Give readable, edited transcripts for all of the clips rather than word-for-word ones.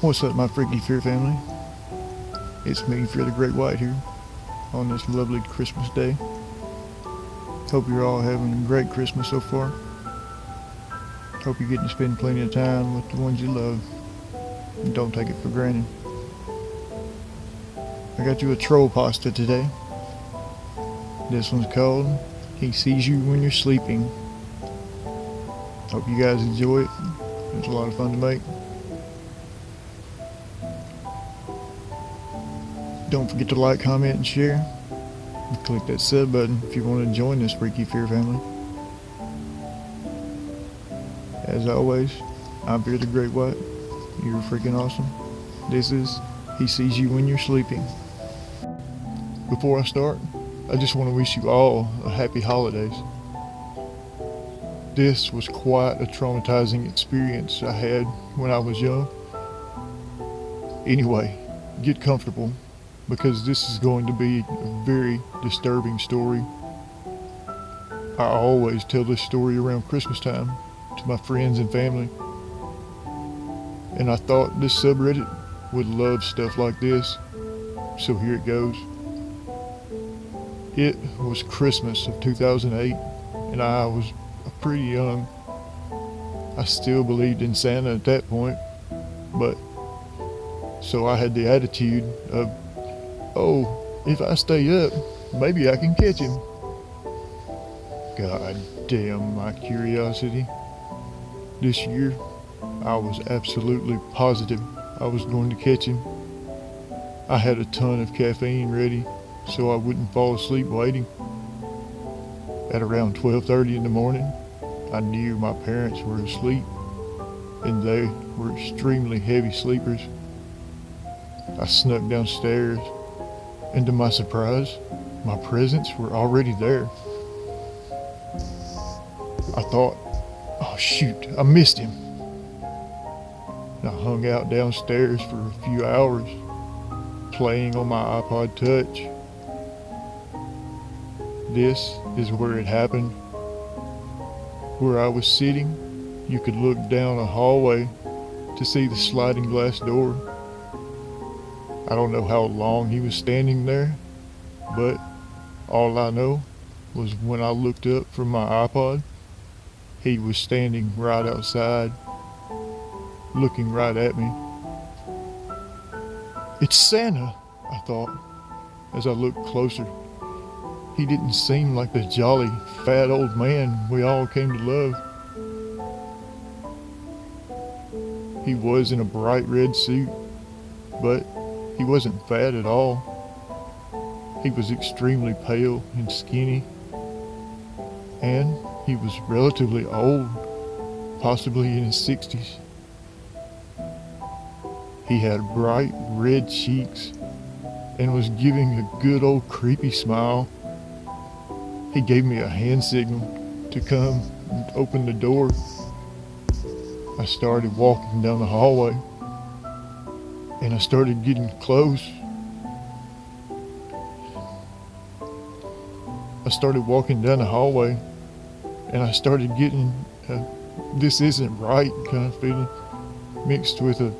What's up, my freaky fear family? It's me, Fear the Great White here, on this lovely Christmas day. Hope you're all having a great Christmas so far. Hope you're getting to spend plenty of time with the ones you love. And don't take it for granted. I got you a TrollPasta today. This one's called He Sees You When You're Sleeping. Hope you guys enjoy it. It's a lot of fun to make. Don't forget to like, comment, and share. And click that sub button if you want to join this freaky fear family. As always, I'm Fear the Great White. You're freaking awesome. This is He Sees You When You're Sleeping. Before I start, I just want to wish you all a happy holidays. This was quite a traumatizing experience I had when I was young. Anyway, get comfortable, because this is going to be a very disturbing story. I always tell this story around Christmas time to my friends and family, and I thought this subreddit would love stuff like this, so here it goes. It was Christmas of 2008, and I was pretty young. I still believed in Santa at that point, but so I had the attitude of, oh, if I stay up, maybe I can catch him. God damn my curiosity. This year, I was absolutely positive I was going to catch him. I had a ton of caffeine ready so I wouldn't fall asleep waiting. At around 12:30 in the morning, I knew my parents were asleep, and they were extremely heavy sleepers. I snuck downstairs, and to my surprise, my presents were already there. I thought, oh shoot, I missed him. And I hung out downstairs for a few hours, playing on my iPod Touch. This is where it happened. Where I was sitting, you could look down a hallway to see the sliding glass door. I don't know how long he was standing there, but all I know was when I looked up from my iPod, he was standing right outside, looking right at me. It's Santa, I thought, as I looked closer. He didn't seem like the jolly, fat old man we all came to love. He was in a bright red suit, but he wasn't fat at all. He was extremely pale and skinny, and he was relatively old, possibly in his 60s. He had bright red cheeks and was giving a good old creepy smile. He gave me a hand signal to come and open the door. I started walking down the hallway, and I started getting close. I started walking down the hallway, and I started getting a this isn't right kind of feeling, mixed with a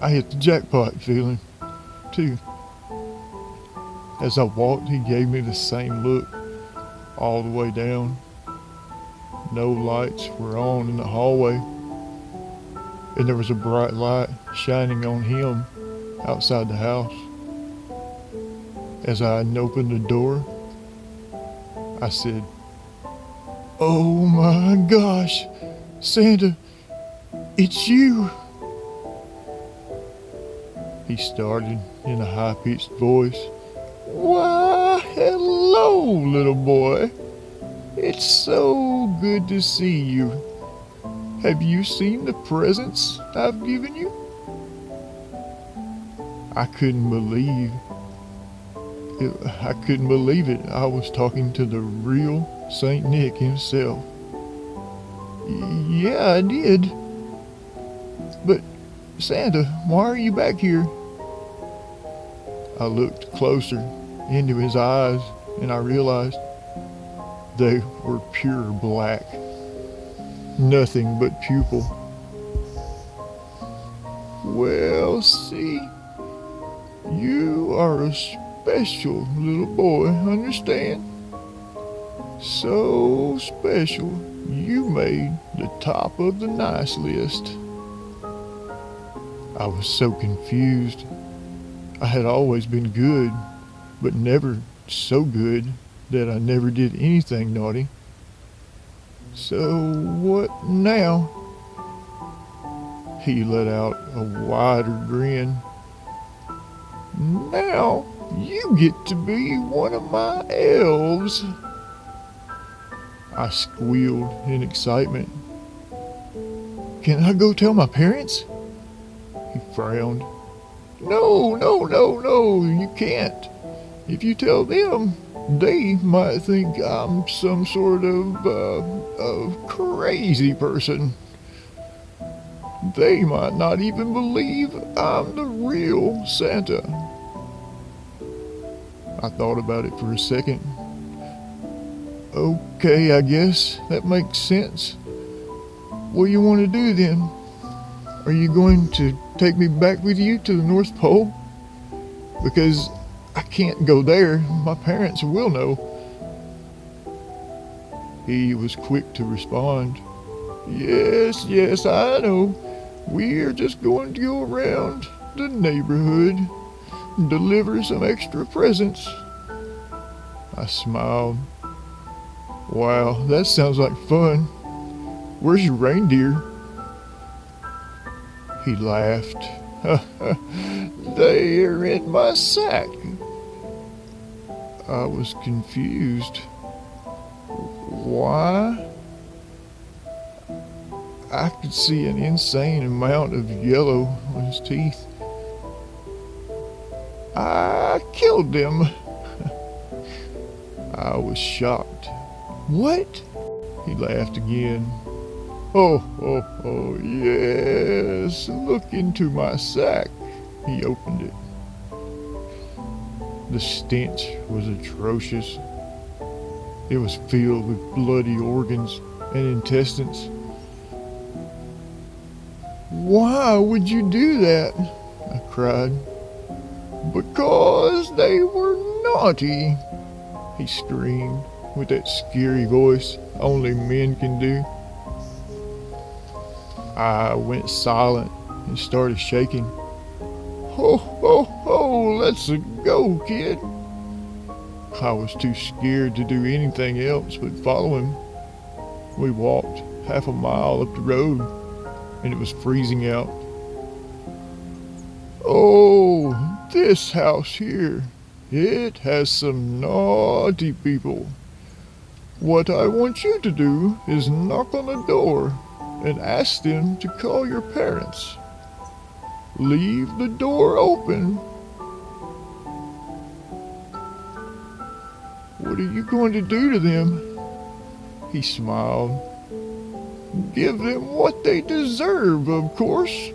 I hit the jackpot feeling, too. As I walked, he gave me the same look all the way down. No lights were on in the hallway, and there was a bright light shining on him outside the house. As I opened the door, I said, "Oh my gosh, Santa, it's you." He started in a high-pitched voice. "Why, hello, little boy. It's so good to see you. Have you seen the presents I've given you?" I couldn't believe it. I was talking to the real Saint Nick himself. "Yeah, I did. But Santa, why are you back here?" I looked closer into his eyes, and I realized they were pure black. Nothing but pupil. Well, see, you are a special little boy, understand? So special, you made the top of the nice list. I was so confused. I had always been good, but never so good that I never did anything naughty. So what now? He let out a wider grin. Now you get to be one of my elves. I squealed in excitement. Can I go tell my parents? He frowned. No, you can't. If you tell them, they might think I'm some sort of crazy person. They might not even believe I'm the real Santa. I thought about it for a second. Okay, I guess that makes sense. What do you want to do then? Are you going to take me back with you to the North Pole? Because I can't go there. My parents will know. He was quick to respond. Yes, I know. We're just going to go around the neighborhood, deliver some extra presents. I smiled. Wow, that sounds like fun. Where's your reindeer? He laughed. They're in my sack. I was confused. Why? I could see an insane amount of yellow on his teeth. I killed them. I was shocked. What? He laughed again. Oh, yes. Look into my sack. He opened it. The stench was atrocious. It was filled with bloody organs and intestines. Why would you do that? I cried. Because they were naughty, he screamed with that scary voice only men can do. I went silent and started shaking. Ho, let's go, kid. I was too scared to do anything else but follow him. We walked half a mile up the road, and it was freezing out. Oh, this house here, it has some naughty people. What I want you to do is knock on the door and ask them to call your parents. Leave the door open. What are you going to do to them? He smiled. Give them what they deserve, of course.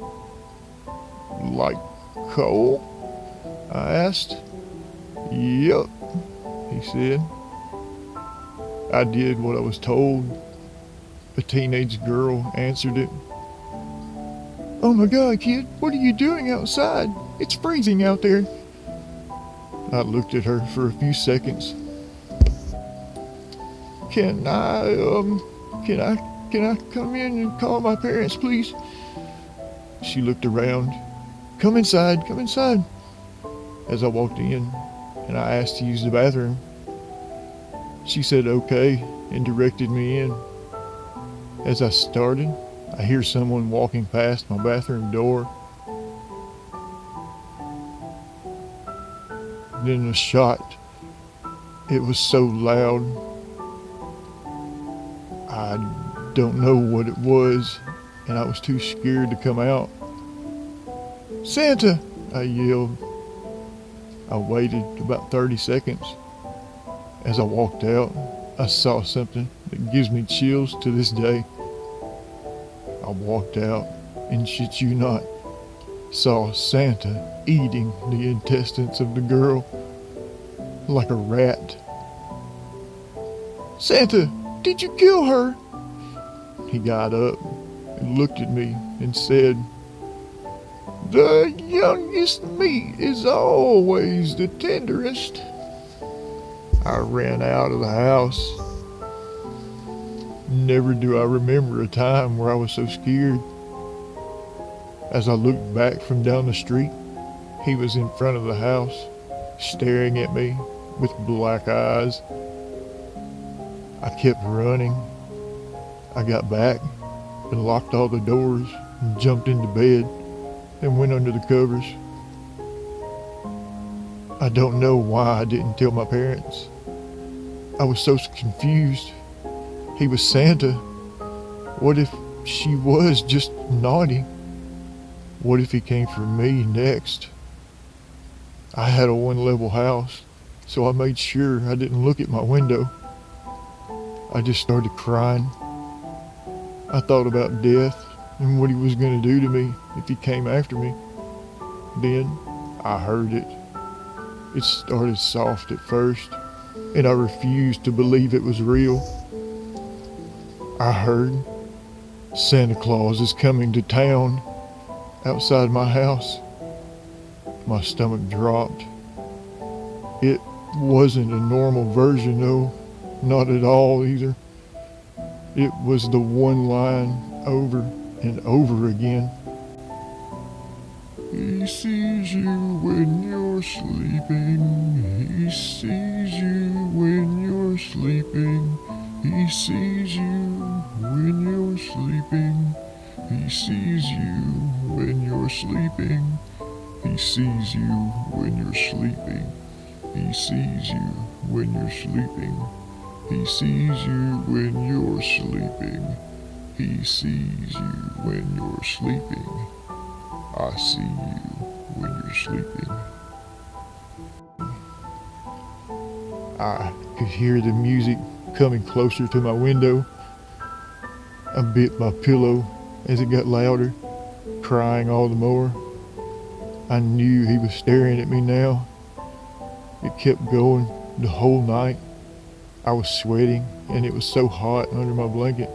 Like coal? I asked. Yup, he said. I did what I was told. A teenage girl answered it. Oh my God, kid, what are you doing outside? It's freezing out there. I looked at her for a few seconds. Can I come in and call my parents, please? She looked around. Come inside. As I walked in, and I asked to use the bathroom. She said okay and directed me in. As I started, I hear someone walking past my bathroom door. Then a shot. It was so loud. I don't know what it was, and I was too scared to come out. Santa! I yelled. I waited about 30 seconds. As I walked out, I saw something that gives me chills to this day. I walked out, and shit you not, saw Santa eating the intestines of the girl like a rat. Santa, did you kill her? He got up and looked at me and said, The youngest meat is always the tenderest. I ran out of the house. Never do I remember a time where I was so scared. As I looked back from down the street, he was in front of the house, staring at me with black eyes. I kept running. I got back and locked all the doors and jumped into bed and went under the covers. I don't know why I didn't tell my parents. I was so confused. He was Santa. What if she was just naughty? What if he came for me next? I had a one-level house, so I made sure I didn't look at my window. I just started crying. I thought about death and what he was going to do to me if he came after me. Then I heard it. It started soft at first, and I refused to believe it was real. I heard Santa Claus is coming to town outside my house. My stomach dropped. It wasn't a normal version though, not at all either. It was the one line over and over again. He sees you when you're sleeping. He sees you when you're sleeping. He sees you when you're sleeping. He sees you when you're sleeping. He sees you when you're sleeping. He sees you when you're sleeping. He sees you when you're sleeping. He sees you when you're sleeping. I see you when you're sleeping. I could hear the music coming closer to my window. I bit my pillow as it got louder, crying all the more. I knew he was staring at me now. It kept going the whole night. I was sweating and it was so hot under my blanket.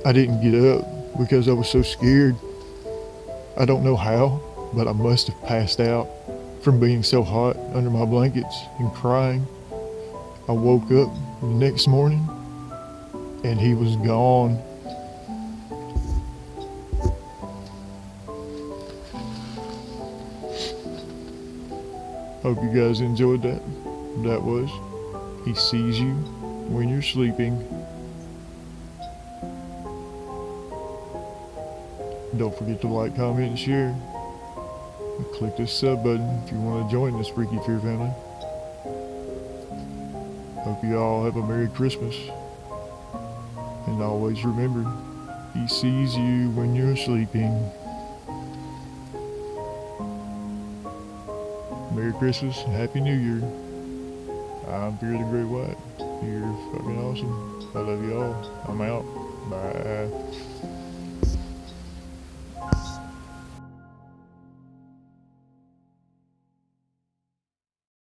I didn't get up because I was so scared. I don't know how, but I must have passed out from being so hot under my blankets and crying. I woke up the next morning and he was gone. Hope you guys enjoyed that. That was He Sees You When You're Sleeping. Don't forget to like, comment, and share. And click this sub button if you want to join this Freaky Fear family. Hope you all have a Merry Christmas. And always remember, He sees you when you're sleeping. Merry Christmas and Happy New Year. I'm Fear the Great White. You're fucking awesome. I love you all. I'm out. Bye.